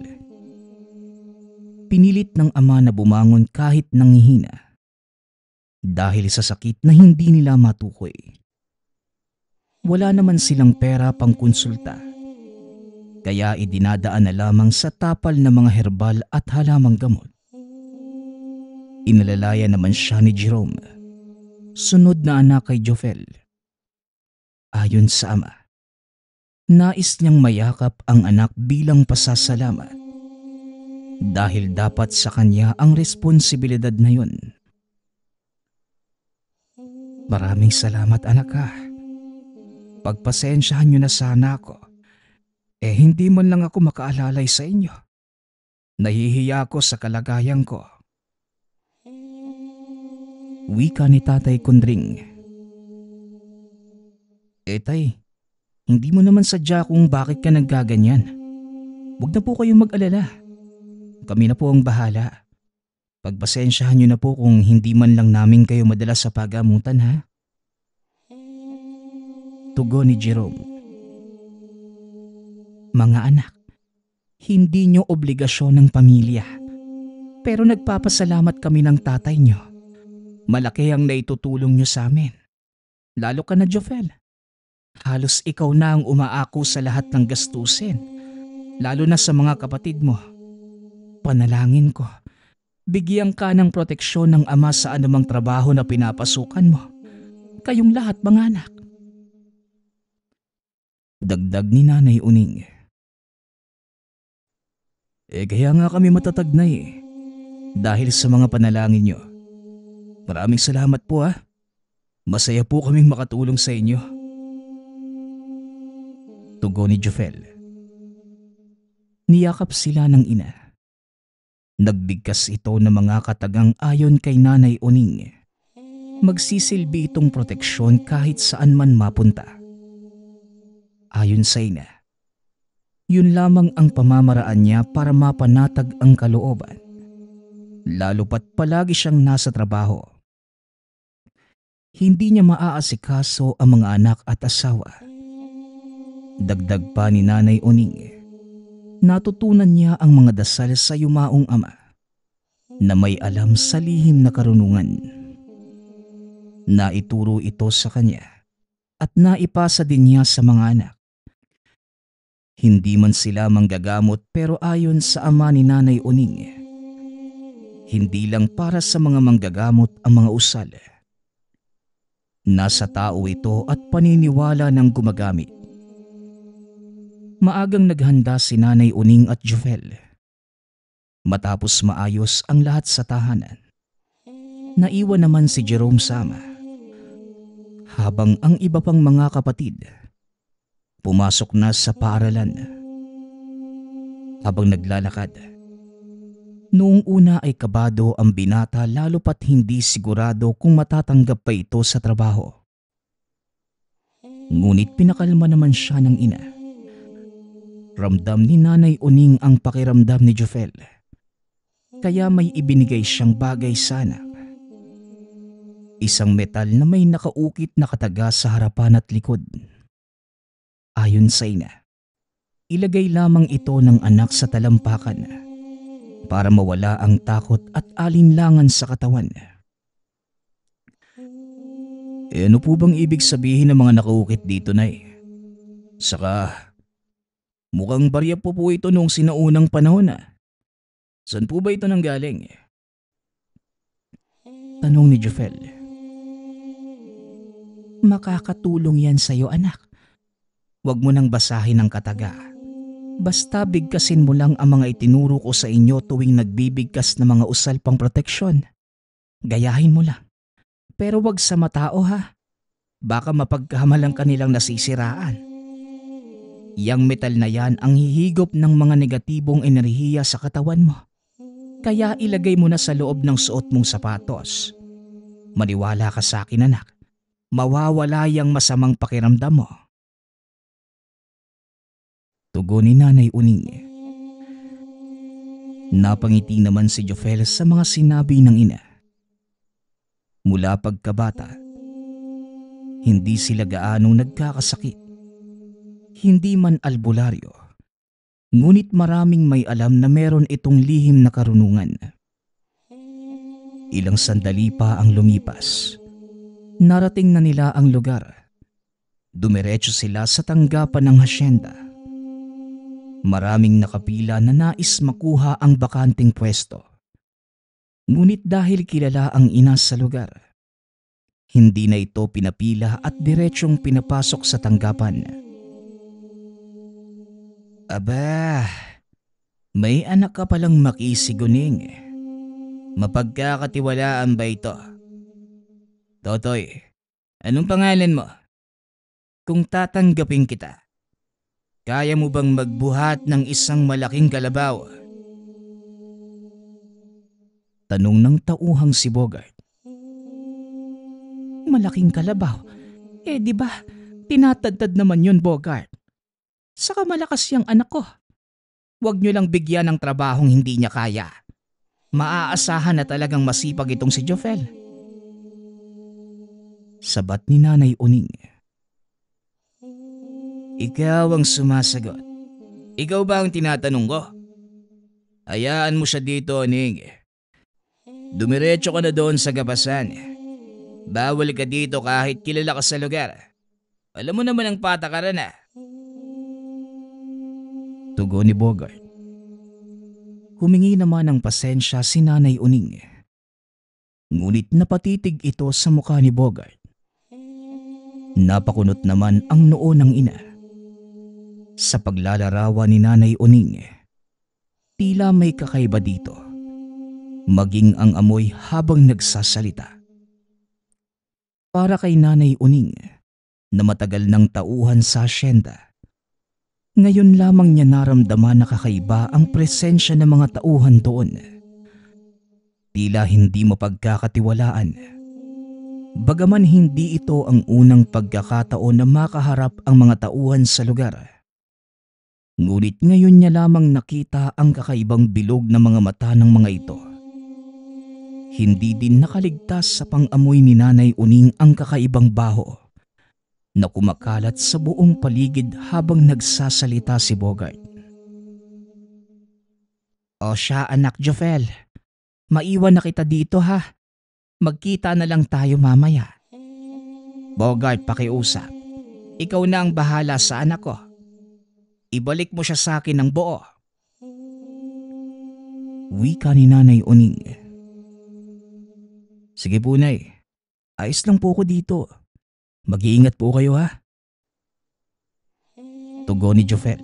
Pinilit ng ama na bumangon kahit nanghihina. Dahil sa sakit na hindi nila matukoy. Wala naman silang pera pang konsulta. Kaya idinadaan na lamang sa tapal na mga herbal at halamang gamot. Inalalaya naman siya ni Jerome, sunod na anak kay Jofel. Ayon sa ama, nais niyang mayakap ang anak bilang pasasalamat. Dahil dapat sa kanya ang responsibilidad na yun. Maraming salamat anak ha. Pagpasensyahan niyo na sana ako. Hindi man lang ako makaalalay sa inyo. Nahihiya ako sa kalagayan ko. Wika ni Tatay Kundring. Tay, hindi mo naman sadya kung bakit ka naggaganyan. Huwag na po kayong mag-alala. Kami na po ang bahala. Pagpasensyahan niyo na po kung hindi man lang namin kayo madala sa pagamutan ha. Tugon ni Jerome. Mga anak, hindi nyo obligasyon ng pamilya. Pero nagpapasalamat kami ng tatay nyo. Malaki ang naitutulong nyo sa amin. Lalo ka na Jofel. Halos ikaw na ang umaako sa lahat ng gastusin. Lalo na sa mga kapatid mo. Panalangin ko, bigyan ka ng proteksyon ng ama sa anumang trabaho na pinapasukan mo. Kayong lahat mga anak. Dagdag ni Nanay Uning. Kaya nga kami matatag na dahil sa mga panalangin nyo. Maraming salamat po ha. Masaya po kaming makatulong sa inyo. Tugon ni Jofel. Niyakap sila ng ina. Nagbigkas ito ng mga katagang ayon kay Nanay Uning. Magsisilbi itong proteksyon kahit saan man mapunta. Ayon sa ina, yun lamang ang pamamaraan niya para mapanatag ang kalooban. Lalo pat palagi siyang nasa trabaho. Hindi niya maaasikaso ang mga anak at asawa. Dagdag pa ni Nanay Uning, natutunan niya ang mga dasal sa yumaong ama na may alam sa lihim na karunungan. Naituro ito sa kanya at naipasa din niya sa mga anak. Hindi man sila manggagamot pero ayon sa ama ni Nanay Uning, hindi lang para sa mga manggagamot ang mga usal. Nasa tao ito at paniniwala ng gumagamit. Maagang naghanda si Nanay Uning at Jofel. Matapos maayos ang lahat sa tahanan, naiwan naman si Jerome sama. Habang ang iba pang mga kapatid pumasok na sa paaralan. Habang naglalakad, noong una ay kabado ang binata lalo pat hindi sigurado kung matatanggap pa ito sa trabaho. Ngunit pinakalma naman siya ng ina. Ramdam ni Nanay Uning ang pakiramdam ni Jofel. Kaya may ibinigay siyang bagay sa anak. Isang metal na may nakaukit na kataga sa harapan at likod. Ayon sa ina, ilagay lamang ito ng anak sa talampakan para mawala ang takot at alinlangan sa katawan. Ano po bang ibig sabihin ng mga nakaukit dito, Nay? Saka, mukhang barya po ito noong sinaunang panahon . Saan po ba ito nanggaling? Tanong ni Jofel. Makakatulong yan sa'yo anak. Huwag mo nang basahin ang kataga. Basta bigkasin mo lang ang mga itinuro ko sa inyo tuwing nagbibigkas ng mga usal pang proteksyon. Gayahin mo lang. Pero wag sa matao ha. Baka mapagkahamalang kanilang nasisiraan. Yang metal na yan ang hihigop ng mga negatibong enerhiya sa katawan mo. Kaya ilagay mo na sa loob ng suot mong sapatos Maniwala ka sa akin anak, mawawala yung masamang pakiramdam mo. Tugon ni Nanay Uning. Napangiti naman si Jofel sa mga sinabi ng ina. Mula pagkabata, hindi sila gaanong nagkakasakit. Hindi man albularyo, ngunit maraming may alam na meron itong lihim na karunungan. Ilang sandali pa ang lumipas. Narating na nila ang lugar. Dumiretso sila sa tanggapan ng hasyenda. Maraming nakapila na nais makuha ang bakanting pwesto. Ngunit dahil kilala ang ina sa lugar, hindi na ito pinapila at diretsyong pinapasok sa tanggapan. Aba, may anak ka palang makisiguning. Mapagkakatiwalaan ba ito? Totoy, anong pangalan mo? Kung tatanggapin kita, kaya mo bang magbuhat ng isang malaking kalabaw? Tanong ng tauhang si Bogart. Malaking kalabaw? Di ba, tinatadtad naman yun, Bogart. Saka malakas yung anak ko. Huwag niyo lang bigyan ng trabahong hindi niya kaya. Maaasahan na talagang masipag itong si Jofel. Sabat ni Nanay Uning. Ikaw ang sumasagot. Ikaw ba ang tinatanong ko? Hayaan mo siya dito, Uning. Dumiretso ka na doon sa gabasan. Bawal ka dito kahit kilala ka sa lugar. Alam mo naman ang patakaran na. Tugon ni Bogart. Humingi naman ng pasensya si Nanay Uning. Ngunit napatitig ito sa mukha ni Bogart. Napakunot naman ang noo ng ina. Sa paglalarawan ni Nanay Uning, tila may kakaiba dito. Maging ang amoy habang nagsasalita. Para kay Nanay Uning, na matagal ng tauhan sa asyenda, ngayon lamang niya naramdaman na kakaiba ang presensya ng mga tauhan doon. Tila hindi mapagkakatiwalaan. Bagaman hindi ito ang unang pagkakataon na makaharap ang mga tauhan sa lugar. Ngunit ngayon niya lamang nakita ang kakaibang bilog ng mga mata ng mga ito. Hindi din nakaligtas sa pang-amoy ni Nanay Uning ang kakaibang baho na kumakalat sa buong paligid habang nagsasalita si Bogart. O siya anak Jofel, maiwan na kita dito ha. Magkita na lang tayo mamaya. Bogart, pakiusap. Ikaw na ang bahala sa anak ko. Ibalik mo siya sa akin ng buo. Wika ni Nanay Uning. Sige po, Nay. Ayos lang po ko dito. Mag-iingat po kayo ha. Tugon ni Jofel.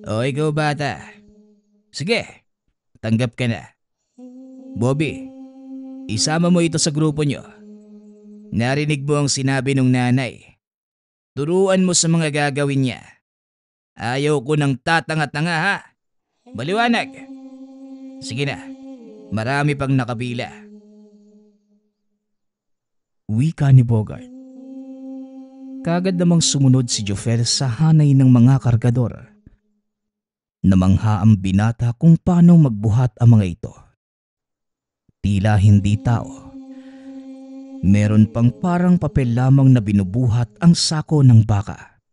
O ikaw bata. Sige, tanggap ka na. Bobby, isama mo ito sa grupo nyo. Narinig mo ang sinabi ng nanay. Turuan mo sa mga gagawin niya. Ayaw ko ng tatanga-tanga ha. Maliwanag. Sige na, marami pang nakabila. Wika ni Bogart. Kagad namang sumunod si Jofel sa hanay ng mga kargador. Namangha ang binata kung paano magbuhat ang mga ito. Tila hindi tao. Meron pang parang papel lamang na binubuhat ang sako ng baka.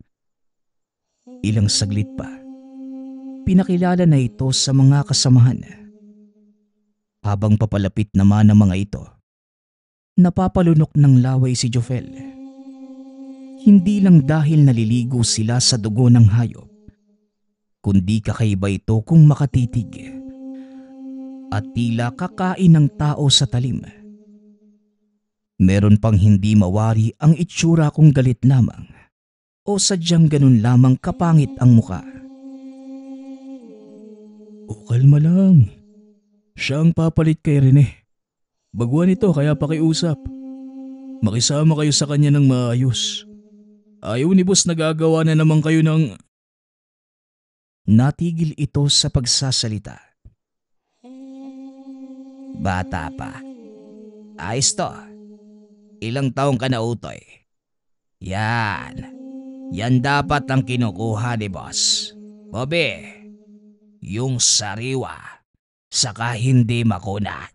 Ilang saglit pa, pinakilala na ito sa mga kasamahan. Habang papalapit naman ng mga ito, napapalunok ng laway si Jofel. Hindi lang dahil naliligo sila sa dugo ng hayop, kundi kakaiba ito kung makatitig. At tila kakain ng tao sa talim. Meron pang hindi mawari ang itsura kung galit lamang o sadyang ganun lamang kapangit ang muka. O kalma lang. Siya ang papalit kay Rene. Baguhan ito kaya pakiusap. Makisama kayo sa kanya ng maayos. Ayaw ni boss nagagawa na naman kayo ng... Natigil ito sa pagsasalita. Bata pa. Ayos to. Ilang taong ka na, Utoy? Yan. Yan dapat ang kinukuha ni boss. Bobby, yung sariwa, saka hindi makunat.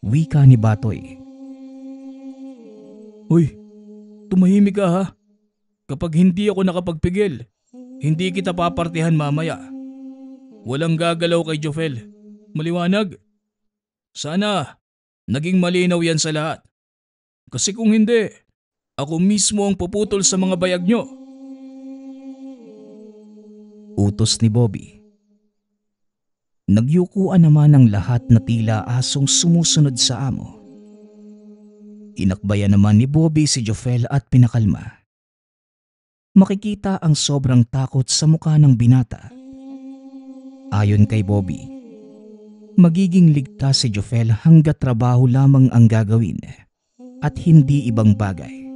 Wika ni Batoy. Uy, tumahimik ka ha. Kapag hindi ako nakapagpigil, hindi kita papartihan mamaya. Walang gagalaw kay Jofel. Maliwanag? Sana, naging malinaw yan sa lahat. Kasi kung hindi, ako mismo ang puputol sa mga bayag nyo. Utos ni Bobby. Nagyukuan naman ang lahat na tila asong sumusunod sa amo. Inakbayan naman ni Bobby si Jofel at pinakalma. Makikita ang sobrang takot sa mukha ng binata. Ayon kay Bobby, magiging ligtas si Jofel hanggat trabaho lamang ang gagawin at hindi ibang bagay.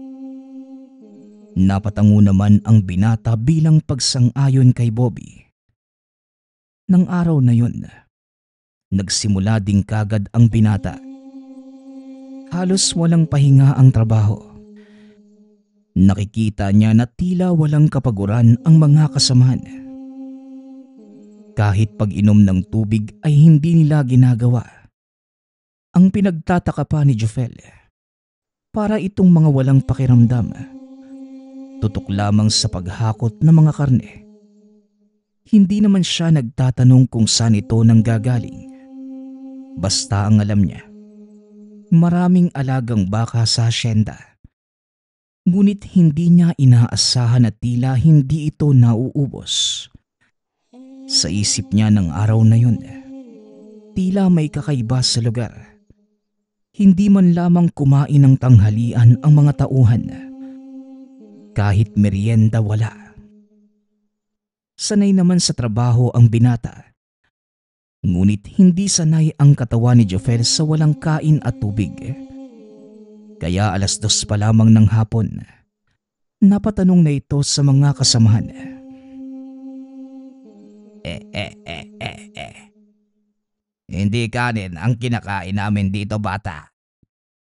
Napatango naman ang binata bilang pagsang-ayon kay Bobby. Nang araw na yun, nagsimula ding kagad ang binata. Halos walang pahinga ang trabaho. Nakikita niya na tila walang kapaguran ang mga kasamahan. Kahit pag-inom ng tubig ay hindi nila ginagawa. Ang pinagtataka pa ni Jofel, para itong mga walang pakiramdam, tutok lamang sa paghakot ng mga karne. Hindi naman siya nagtatanong kung saan ito nanggagaling. Basta ang alam niya, maraming alagang baka sa asyenda. Ngunit hindi niya inaasahan na tila hindi ito nauubos. Sa isip niya ng araw na yun, tila may kakaiba sa lugar. Hindi man lamang kumain ng tanghalian ang mga tauhan. Kahit merienda wala. Sanay naman sa trabaho ang binata. Ngunit hindi sanay ang katawan ni Jofel sa walang kain at tubig. Kaya 2:00 pa lamang ng hapon, napatanong na ito sa mga kasamahan. Hindi kanin ang kinakain namin dito, bata.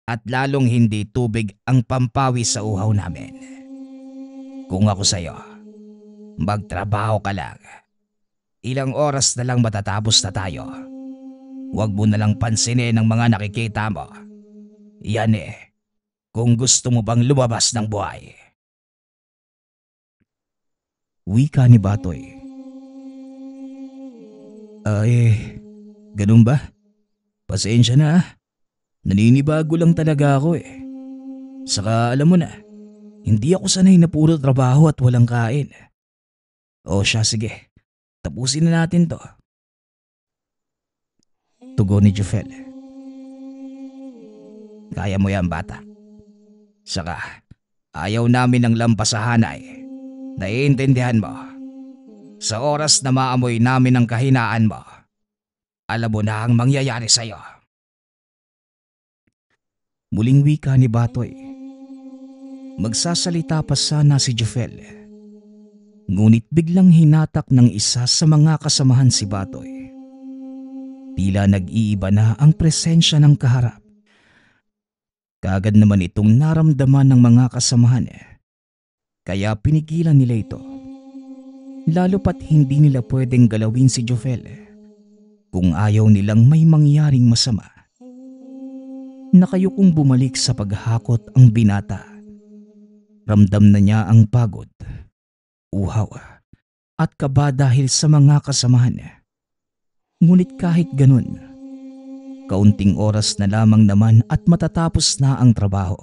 At lalong hindi tubig ang pampawi sa uhaw namin. Kung ako sa'yo, magtrabaho ka lang. Ilang oras na lang matatapos na tayo. Huwag mo na lang pansinin ang mga nakikita mo. Yan kung gusto mo bang lumabas ng buhay. Wika ni Batoy. Ganun ba? Pasensya na ah. Naninibago lang talaga ako Saka alam mo na, hindi ako sanay na puro trabaho at walang kain. O siya, sige. Tapusin na natin to. Tugon ni Jofel. Kaya mo yan, bata. Saka, ayaw namin ng lampasahanay. Naiintindihan mo. Sa oras na maamoy namin ang kahinaan mo, alam mo na ang mangyayari sa'yo. Muling wika ni Batoy. Magsasalita pa sana si Jofel. Ngunit biglang hinatak ng isa sa mga kasamahan si Batoy. Tila nag-iiba na ang presensya ng kaharap. Kaagad naman itong naramdaman ng mga kasamahan. Kaya pinigilan nila ito. Lalo pat hindi nila pwedeng galawin si Jofel kung ayaw nilang may mangyaring masama. Nakayukong bumalik sa paghakot ang binata. Ramdam na niya ang pagod, uhaw at kaba dahil sa mga kasamahan. Ngunit kahit ganun, kaunting oras na lamang naman at matatapos na ang trabaho.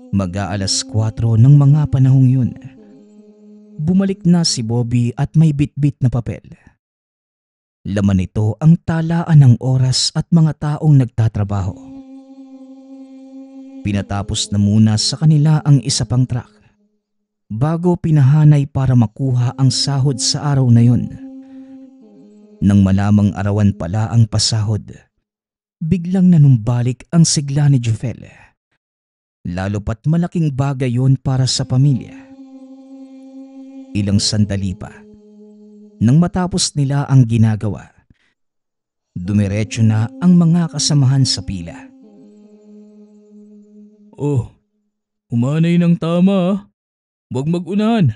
Mag-4 ng mga panahong yun. Bumalik na si Bobby at may bitbit na papel. Laman nito ang talaan ng oras at mga taong nagtatrabaho. Pinatapos na muna sa kanila ang isa pang truck bago pinahanay para makuha ang sahod sa araw na yun. Nang malamang arawan pala ang pasahod, biglang nanumbalik ang sigla ni Jofel. Lalo pat malaking bagay yun para sa pamilya. Ilang sandali pa, nang matapos nila ang ginagawa, Dumiretso na ang mga kasamahan sa pila. Oh, umanay ng tama ah. Huwag mag-unahan.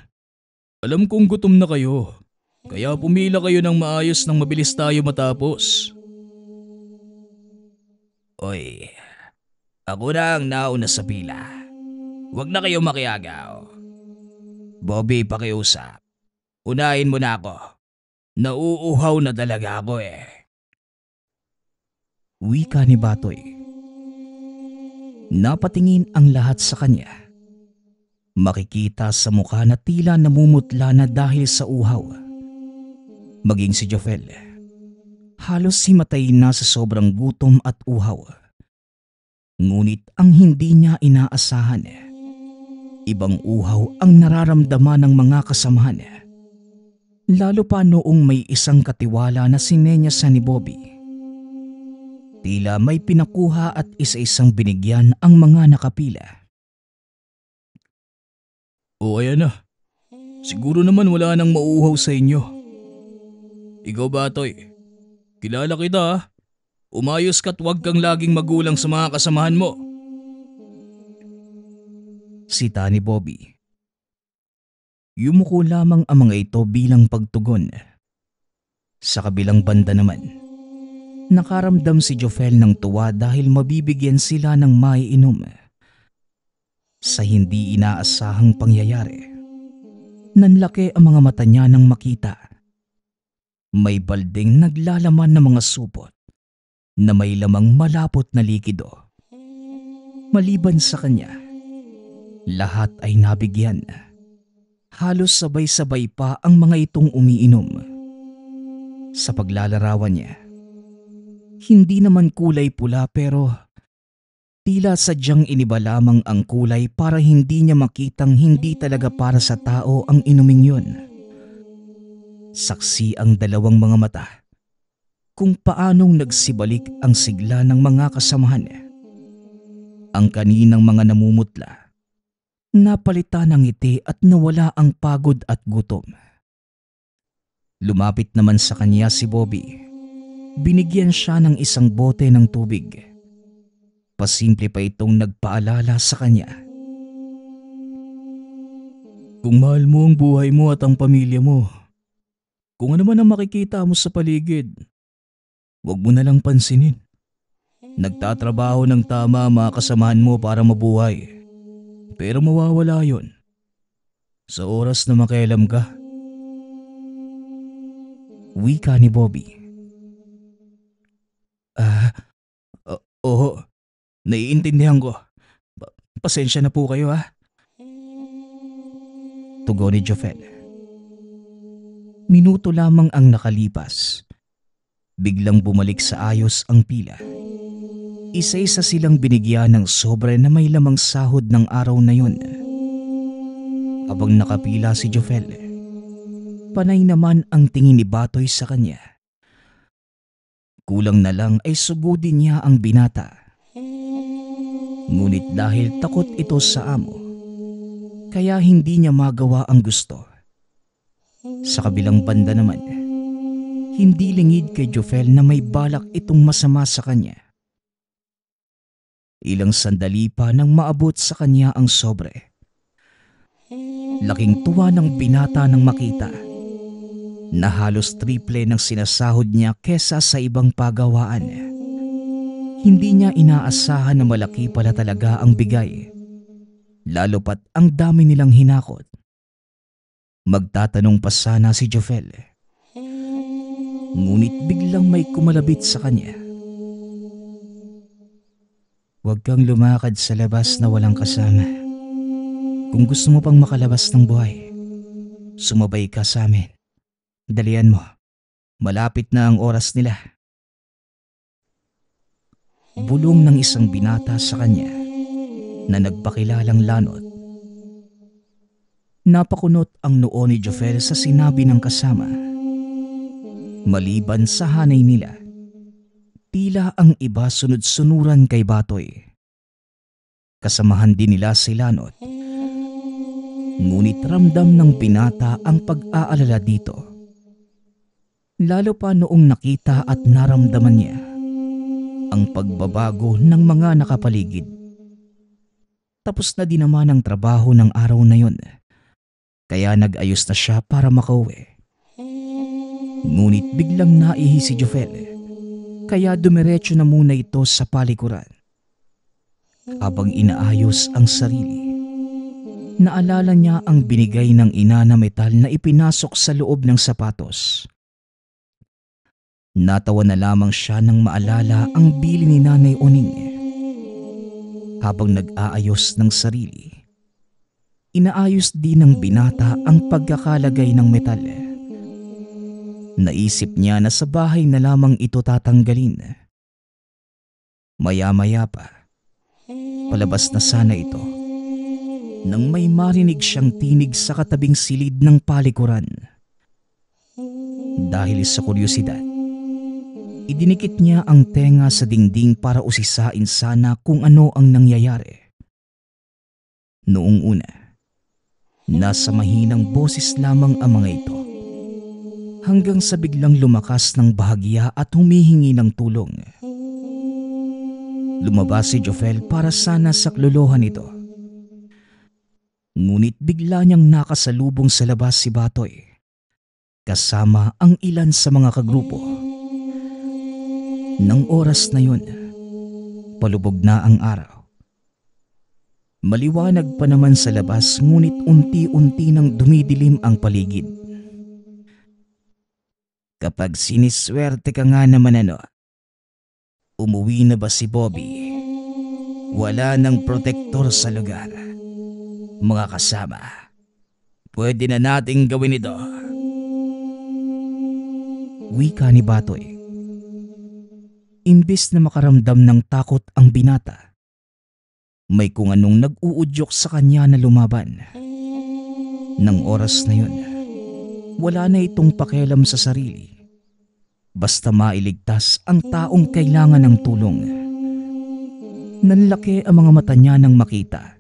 Alam kong gutom na kayo. Kaya pumila kayo ng maayos nang mabilis tayo matapos. Oy, ako na ang nauna sa pila. Huwag na kayo makiagaw. Bobby, pakiusap. Unahin mo na ako. Nauuhaw na talaga ako eh. Wika ni Batoy. Napatingin ang lahat sa kanya. Makikita sa mukha na tila namumutla na dahil sa uhaw. Maging si Jofel. Halos himatayin na sa sobrang gutom at uhaw. Ngunit ang hindi niya inaasahan, ibang uhaw ang nararamdaman ng mga kasamahan. Lalo pa noong may isang katiwala na sinenyasan ni Bobby. Tila may pinakuha at isa-isang binigyan ang mga nakapila. O ayan na. Siguro naman wala nang mauuhaw sa inyo. Ikaw Batoy, kilala kita ah. Umayos ka't huwag kang laging magulang sa mga kasamahan mo. Sita ni Bobby. Yumuko lamang ang mga ito bilang pagtugon. Sa kabilang banda naman, nakaramdam si Jofel ng tuwa dahil mabibigyan sila ng maiinom. Sa hindi inaasahang pangyayari, nanlaki ang mga mata niya nang makita. May balding naglalaman ng mga supot na may lamang malapot na likido. Maliban sa kanya, lahat ay nabigyan. Halos sabay-sabay pa ang mga itong umiinom. Sa paglalarawan niya, hindi naman kulay pula pero tila sadyang iniba lamang ang kulay para hindi niya makitang hindi talaga para sa tao ang inuming yun. Saksi ang dalawang mga mata kung paanong nagsibalik ang sigla ng mga kasamahan. Ang kaninang mga namumutla, napalitan ng ngiti at nawala ang pagod at gutom. Lumapit naman sa kanya si Bobby. Binigyan siya ng isang bote ng tubig. Pasimple pa itong nagpaalala sa kanya. Kung mahal mo ang buhay mo at ang pamilya mo, kung ano man ang makikita mo sa paligid, huwag mo na lang pansinin. Nagtatrabaho ng tama ang mga kasamahan mo para mabuhay. Pero mawawala yon sa oras na makialam ka. Wika ni Bobby. Oo, naiintindihan ko. Pasensya na po kayo ha. Tugon ni Jofel. Minuto lamang ang nakalipas. Biglang bumalik sa ayos ang pila. Isa-isa silang binigyan ng sobre na may lamang sahod ng araw na yun. Habang nakapila si Jofel, panay naman ang tingin ni Batoy sa kanya. Kulang na lang ay sugudin niya ang binata. Ngunit dahil takot ito sa amo, kaya hindi niya magawa ang gusto. Sa kabilang banda naman, hindi lingid kay Jofel na may balak itong masama sa kanya. Ilang sandali pa nang maabot sa kanya ang sobre. Laking tuwa ng binata nang makita na halos triple ng sinasahod niya kesa sa ibang pagawaan. Hindi niya inaasahan na malaki pala talaga ang bigay, lalo pat ang dami nilang hinakot. Magtatanong pa sana si Jofel, ngunit biglang may kumalabit sa kanya. Huwag kang lumakad sa labas na walang kasama. Kung gusto mo pang makalabas ng buhay, sumabay ka sa amin. Dalian mo, malapit na ang oras nila. Bulong ng isang binata sa kanya na nagpakilalang lanot. Napakunot ang noo ni Jofel sa sinabi ng kasama. Maliban sa hanay nila, tila ang iba sunod-sunuran kay Batoy. Kasamahan din nila si Lanot. Ngunit ramdam ng binata ang pag-aalala dito. Lalo pa noong nakita at naramdaman niya ang pagbabago ng mga nakapaligid. Tapos na din naman ang trabaho ng araw na yon, kaya nag-ayos na siya para makauwi. Ngunit biglang naihi si Jofel, kaya dumiretso na muna ito sa palikuran. Habang inaayos ang sarili, naalala niya ang binigay ng ina na metal na ipinasok sa loob ng sapatos. Natawa na lamang siya nang maalala ang bili ni Nanay Oning. Habang nag-aayos ng sarili, inaayos din ng binata ang pagkakalagay ng metal. Naisip niya na sa bahay na lamang ito tatanggalin. Maya-maya pa, palabas na sana ito nang may marinig siyang tinig sa katabing silid ng palikuran. Dahil sa kuryosidad, idinikit niya ang tenga sa dingding para usisain sana kung ano ang nangyayari. Noong una, nasa mahinang boses lamang ang mga ito, hanggang sa biglang lumakas ng bahagya at humihingi ng tulong. Lumabas si Jofel para sana saklolohan ito. Ngunit bigla niyang nakasalubong sa labas si Batoy, kasama ang ilan sa mga kagrupo. Nang oras na yun, palubog na ang araw. Maliwanag pa naman sa labas, ngunit unti-unti nang dumidilim ang paligid. Kapag siniswerte ka nga naman umuwi na ba si Bobby? Wala nang protektor sa lugar. Mga kasama, pwede na nating gawin ito. Wika ni Batoy. Imbis na makaramdam ng takot ang binata, may kung anong nag-uudyok sa kanya na lumaban. Nang oras na yun, wala na itong pakialam sa sarili. Basta mailigtas ang taong kailangan ng tulong. Nanlaki ang mga mata niya nang makita.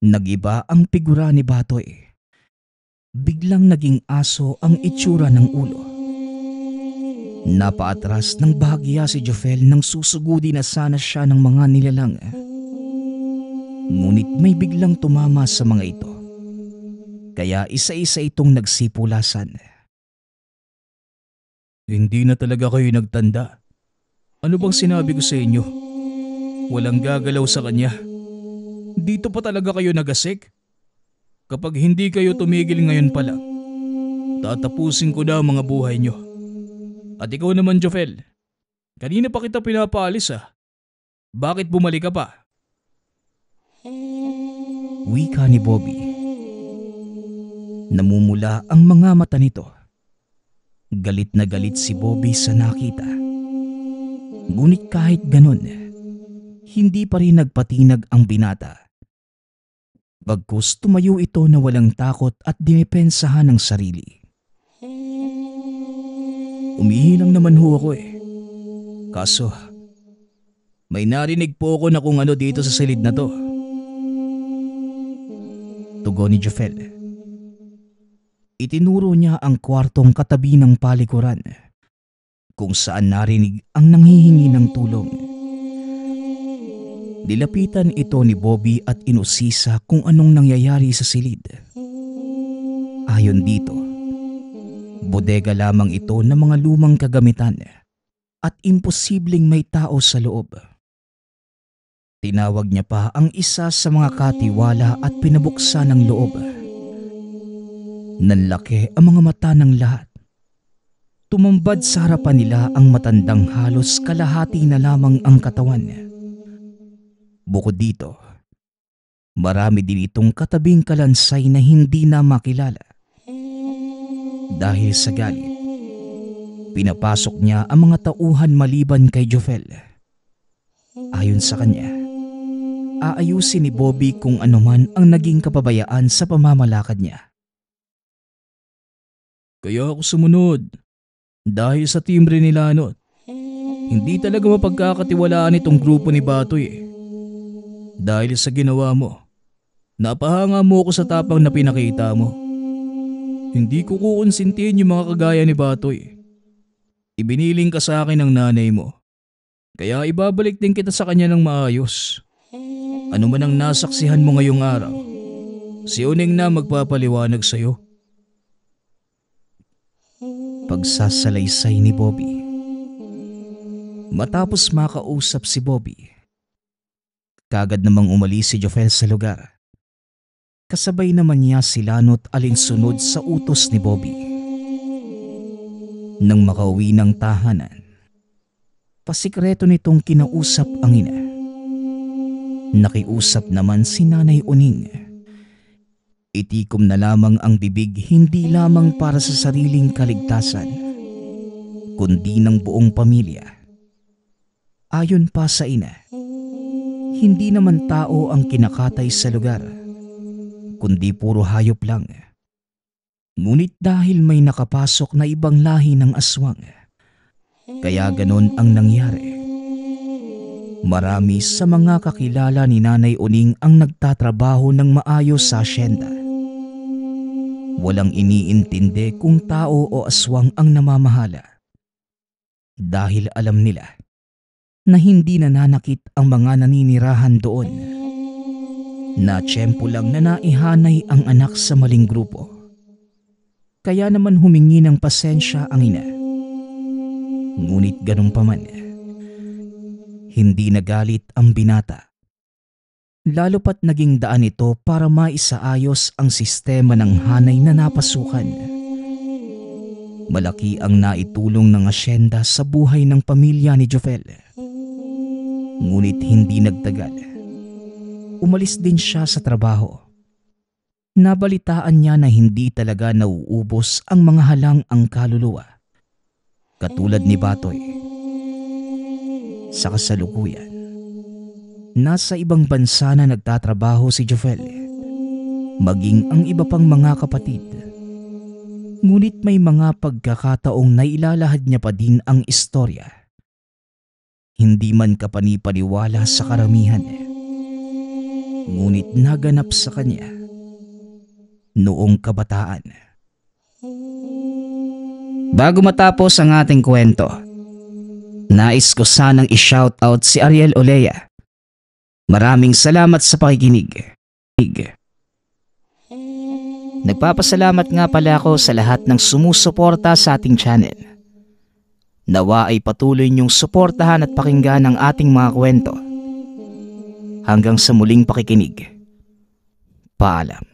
Nagiba ang figura ni Batoy. Biglang naging aso ang itsura ng ulo. Napaatras ng bahagya si Jofel nang susugudi na sana siya ng mga nilalang. Ngunit may biglang tumama sa mga ito, kaya isa-isa itong nagsipulasan. Hindi na talaga kayo nagtanda. Ano bang sinabi ko sa inyo? Walang gagalaw sa kanya. Dito pa talaga kayo nagasik? Kapag hindi kayo tumigil ngayon pa lang, tatapusin ko na ang mga buhay nyo. At ikaw naman, Jofel, kanina pa kita pinapaalis Bakit bumalik ka pa? Wika ni Bobby. Namumula ang mga mata nito. Galit na galit si Bobby sa nakita. Ngunit kahit ganun, hindi pa rin nagpatinag ang binata. Bagkus tumayo ito na walang takot at dinipensahan ng sarili. Umihi lang naman ho ako Kaso, may narinig po ako na kung ano dito sa silid na to. Tugon ni Jofel. Itinuro niya ang kwartong katabi ng palikuran, kung saan narinig ang nanghihingi ng tulong. Dilapitan ito ni Bobby at inusisa kung anong nangyayari sa silid. Ayon dito, bodega lamang ito ng mga lumang kagamitan at imposibleng may tao sa loob. Tinawag niya pa ang isa sa mga katiwala at pinabuksan ang loob. Nanlaki ang mga mata ng lahat. Tumambad sa harapan nila ang matandang halos kalahati na lamang ang katawan. Bukod dito, marami din itong katabing kalansay na hindi na makilala. Dahil sa galit, pinapasok niya ang mga tauhan maliban kay Jofel. Ayon sa kanya, aayusin ni Bobby kung anuman ang naging kapabayaan sa pamamalakad niya. Kaya ako sumunod. Dahil sa timbre nila hindi talaga mapagkakatiwalaan itong grupo ni Batoy Dahil sa ginawa mo, napahanga mo ako sa tapang na pinakita mo. Hindi ko kukonsintihin yung mga kagaya ni Batoy. Ibiniling ka sa akin ng nanay mo. Kaya ibabalik din kita sa kanya ng maayos. Ano man ang nasaksihan mo ngayong araw, si Uning na magpapaliwanag sa'yo. Pagsasalaysay ni Bobby. Matapos makausap si Bobby, kagad namang umalis si Jofel sa lugar. Kasabay naman niya si Lano't alinsunod sa utos ni Bobby. Nang makauwi ng tahanan, pasikreto nitong kinausap ang ina. Nakiusap naman si Nanay Uning. Itikom na lamang ang bibig hindi lamang para sa sariling kaligtasan, kundi ng buong pamilya. Ayon pa sa ina, hindi naman tao ang kinakatay sa lugar, kundi puro hayop lang. Ngunit dahil may nakapasok na ibang lahi ng aswang, kaya ganon ang nangyari. Marami sa mga kakilala ni Nanay Uning ang nagtatrabaho ng maayos sa asyenda. Walang iniintindi kung tao o aswang ang namamahala. Dahil alam nila na hindi nananakit ang mga naninirahan doon. Na tiyempo lang na naihanay ang anak sa maling grupo. Kaya naman humingi ng pasensya ang ina. Ngunit ganun pa man, hindi nagalit ang binata. Lalo pat naging daan ito para maisaayos ang sistema ng hanay na napasukan. Malaki ang naitulong ng asyenda sa buhay ng pamilya ni Jofel. Ngunit hindi nagtagal. Umalis din siya sa trabaho. Nabalitaan niya na hindi talaga nauubos ang mga halang ang kaluluwa. Katulad ni Batoy. Sa kasalukuyan, nasa ibang bansa na nagtatrabaho si Jofel, maging ang iba pang mga kapatid. Ngunit may mga pagkakataong nailalahad niya pa din ang istorya. Hindi man kapanipaniwala sa karamihan, ngunit naganap sa kanya noong kabataan. Bago matapos ang ating kwento, nais ko sanang i-shoutout si Ariel Olea. Maraming salamat sa pakikinig. Nagpapasalamat nga pala ako sa lahat ng sumusuporta sa ating channel. Nawa ay patuloy niyong suportahan at pakinggan ang ating mga kwento. Hanggang sa muling pakikinig. Paalam.